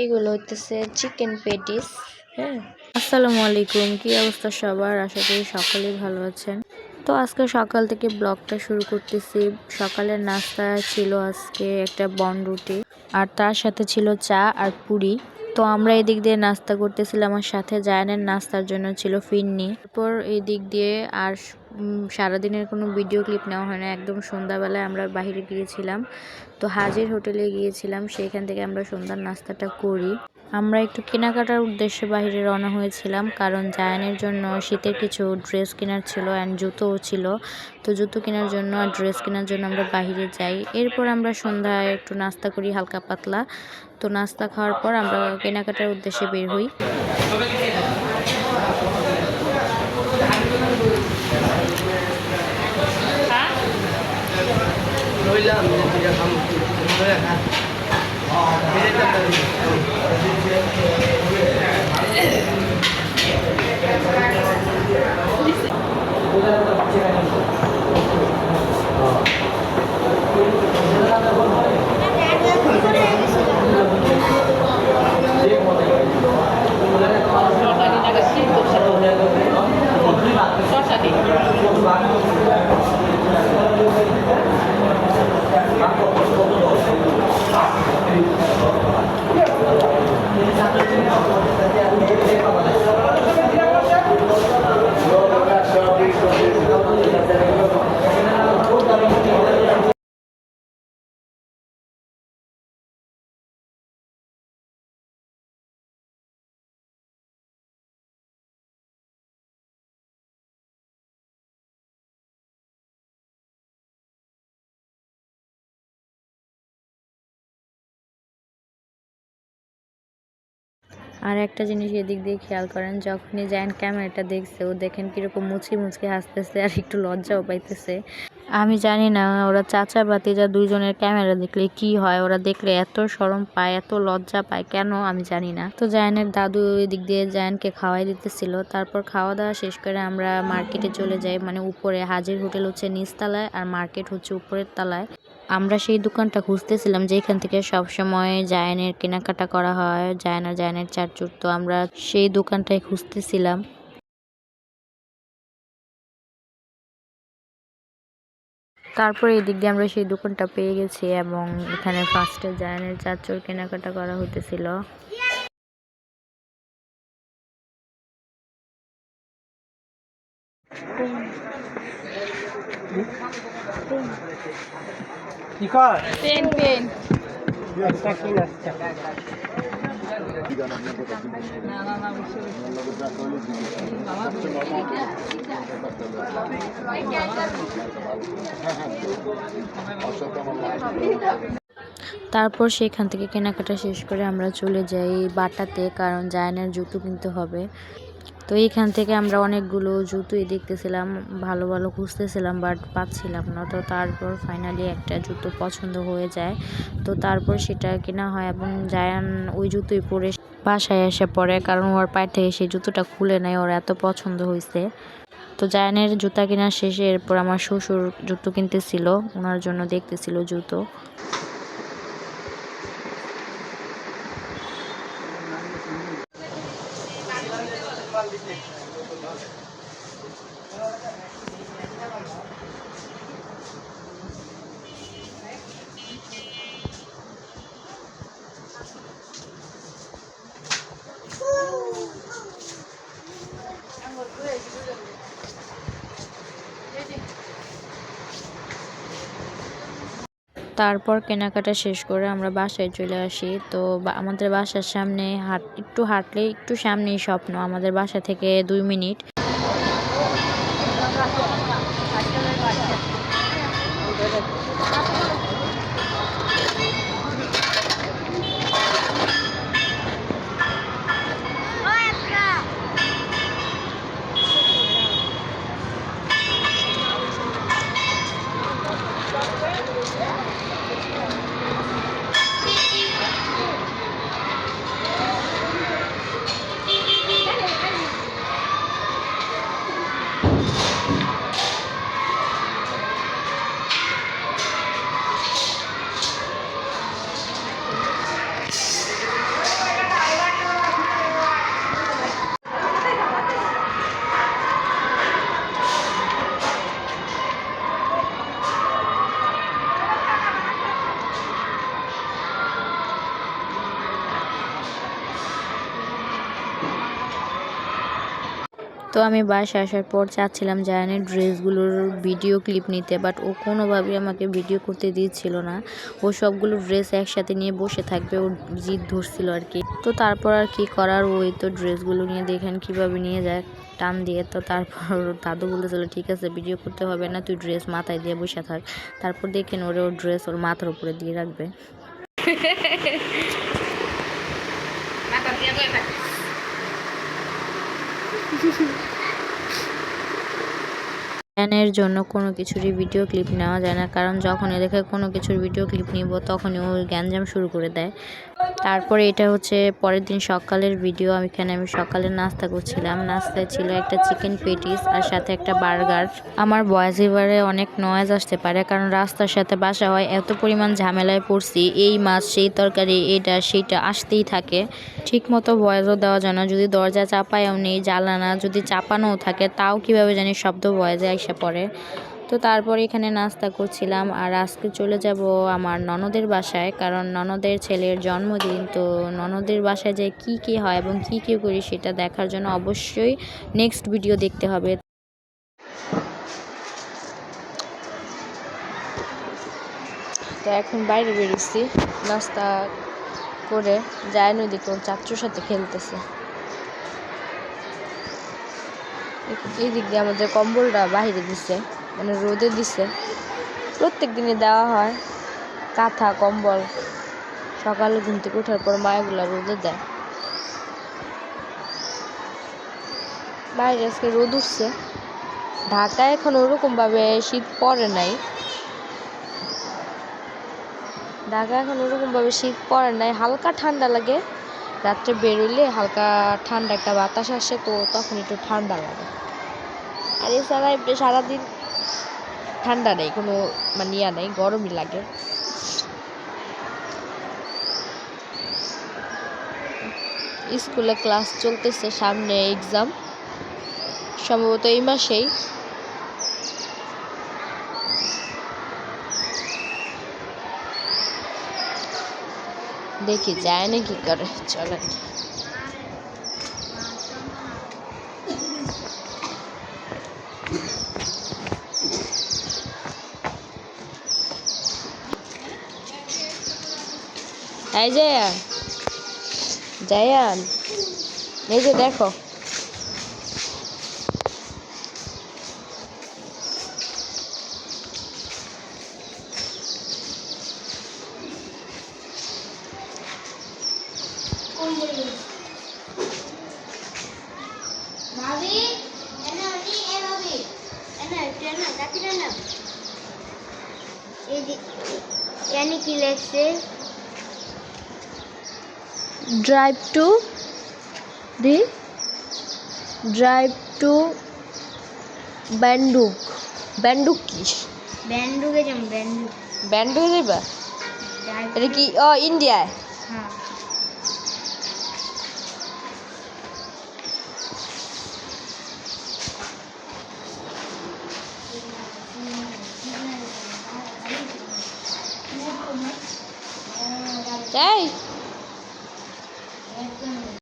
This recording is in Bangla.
এগুলো হইতেছে চিকেন পেটিস। হ্যাঁ, আসসালামু আলাইকুম, কি অবস্থা সবার? আশা করি সকলেই ভালো আছেন। তো আজকে সকাল থেকে ব্লগটা শুরু করতেছি। সকালের নাস্তা ছিল আজকে একটা বনরুটি, আর তার সাথে ছিল চা আর পুরি। তো আমরা এদিক দিয়ে নাস্তা করতেছিলাম, আমার সাথে জায়ানের নাস্তার জন্য ছিল ফিরনি। তারপর এই দিক দিয়ে আর সারাদিনের কোনো ভিডিও ক্লিপ নেওয়া হয় না। একদম সন্ধ্যাবেলায় আমরা বাইরে গিয়েছিলাম, তো হাজির হোটেলে গিয়েছিলাম, সেইখান থেকে আমরা সন্ধ্যার নাস্তাটা করি। আমরা একটু কেনাকাটার উদ্দেশ্যে বাইরে রওনা হয়েছিলাম, কারণ জায়ানের জন্য শীতের কিছু ড্রেস কেনার ছিল অ্যান্ড জুতোও ছিল। তো জুতো কেনার জন্য আর ড্রেস কেনার জন্য আমরা বাইরে যাই। এরপর আমরা সন্ধ্যায় একটু নাস্তা করি হালকা পাতলা। তো নাস্তা খাওয়ার পর আমরা কেনাকাটার উদ্দেশ্যে বের হই। আর একটা জিনিস এদিক দিয়ে খেয়াল করেন, যখনই জায়ান ক্যামেরাটা দেখছে, ও দেখেন কিরকম মুচকি মুচকি হাসতেছে আর একটু লজ্জাও পাইতেছে। আমি জানি না ওরা চাচা ভাতিজা দুইজনের ক্যামেরা দেখলে কি হয়, ওরা দেখলে এত শরম পায়, এত লজ্জা পায় কেন আমি জানি না। তো জায়ানের দাদু ওই দিক দিয়ে জায়ানকে খাওয়াই দিতেছিল। তারপর খাওয়া দাওয়া শেষ করে আমরা মার্কেটে চলে যাই, মানে উপরে। হাজির হোটেল হচ্ছে নিচতলায় আর মার্কেট হচ্ছে উপরের তলায়। আমরা সেই দোকানটা খুঁজতেছিলাম যেখান থেকে সবসময় জায়ানের কেনাকাটা করা হয়, জায়ান আর জায়ানের চাচুর। তো আমরা সেই দোকানটাই খুঁজতেছিলাম। তারপরে এই দিক দিয়ে আমরা সেই দোকানটা পেয়ে গেছি, এবং এখানে ফার্স্টে জায়ানের চাচুর কেনাকাটা করা হইতেছিল। পেন পেন তারপর সেখান থেকে কেনাকাটা শেষ করে আমরা চলে যাই বাটাতে, কারণ জায়ানের জুতো কিনতে হবে। তো এইখান থেকে আমরা অনেকগুলো জুতোই দেখতেছিলাম, ভালো ভালো খুঁজতেছিলাম, বাট পাচ্ছিলাম না। তো তারপর ফাইনালি একটা জুতো পছন্দ হয়ে যায়, তো তারপর সেটা কেনা হয়, এবং জায়ান ওই জুতোই পরে বাসায় এসে পড়ে, কারণ ওর পায়ে থেকে সেই জুতোটা খুলে নেয়, ওর এত পছন্দ হয়েছে। তো জায়ানের জুতা কেনার শেষে এরপর আমার শ্বশুর জুতো কিনতেছিল, ওনার জন্য দেখতেছিল জুতো। তারপর কেনাকাটা শেষ করে আমরা বাসায় চলে আসি। তো আমাদের বাসার সামনে একটু হাঁটলেই, একটু সামনেই স্বপ্ন, আমাদের বাসা থেকে 2 মিনিট। তো আমি বাসায় আসার পর চাচ্ছিলাম জায়ানের ড্রেসগুলোর ভিডিও ক্লিপ নিতে, বাট ও কোনোভাবেই আমাকে ভিডিও করতে দিচ্ছিল না। ও সবগুলো ড্রেস একসাথে নিয়ে বসে থাকবে, ওর জিদ ধরছিল আর কি। তো তারপর আর কি করার, ওই তো ড্রেসগুলো নিয়ে দেখেন কিভাবে নিয়ে যায় টান দিয়ে। তো তারপর দাদু বলেছিল ঠিক আছে ভিডিও করতে হবে না, তুই ড্রেস মাথায় দিয়ে বসে থাক। তারপর দেখেন ওর ড্রেস ওর মাথার উপরে দিয়ে রাখবে। জায়ানের জন্য কোনো কিছুরই ভিডিও ক্লিপ নেওয়া যায় না, কারণ যখনই দেখে কোনো কিছুর ভিডিও ক্লিপ নিব তখনই ও গ্যাঞ্জাম শুরু করে দেয়। তারপরে এটা হচ্ছে পরের দিন সকালের ভিডিও। এখানে আমি সকালে নাস্তা করছিলাম। নাস্তায় ছিল একটা চিকেন পেটিস আর সাথে একটা বার্গার। আমার ভয়েস এবারে অনেক নয়েজ আসতে পারে, কারণ রাস্তার সাথে বাসা হয়, এত পরিমাণ ঝামেলায় পড়ছি, এই মাছ সেই তরকারি এটা সেইটা আসতেই থাকে। ঠিক মতো ভয়েসও দেওয়া যায় না, যদি দরজা চাপায়ও নেই, জানালা যদি চাপানোও থাকে তাও কিভাবে জানি শব্দ ভয়েসে আইসা পড়ে। তো তারপর এখানে নাস্তা করছিলাম। আর আজকে চলে যাব আমার ননদের বাসায়, কারণ ননদের ছেলের জন্মদিন। তো ননদের বাসায় যে কি হয় এবং কি করি সেটা দেখার জন্য অবশ্যই নেক্সট ভিডিও দেখতে হবে। তো এখন বাইরে বেরিয়েছি নাস্তা করে, যায় নদীকে ওর চাচুর সাথে খেলতেছে। এই দিক দিয়ে আমাদের কম্বলটা বাইরে দিছে, মানে রোদে দিছে। প্রত্যেক দিনে দেওয়া হয় কাঁথা কম্বল, সকালে ঘুম থেকে ওঠার পর মায়েগুলা রোদে দেয়। বাইরে আজকে রোদ উঠছে। ঢাকায় এখন ওরকমভাবে শীত পড়ে নাই, হালকা ঠান্ডা লাগে। রাত্রে বেরোলে হালকা ঠান্ডা একটা বাতাস আসে, তো তখন একটু ঠান্ডা লাগে। আর এছাড়া এমনি সারাদিন ঠান্ডা নেই, কোনো মানে ইয়া নেই, গরমই লাগে। স্কুলে ক্লাস চলতেছে, সামনে এক্সাম সম্ভবত এই মাসেই। দেখি যায় না কি করে, চলেন। এই জায়ান, এই যে দেখো, কি লেখছে? Drive two ব্যান্ডুক। ব্যান্ডুক কি? ব্যান্ডুকে যেমন ব্যান্ডুকে যাবা? এটা কি ইন্ডিয়ায়? হ্যাঁ। তাই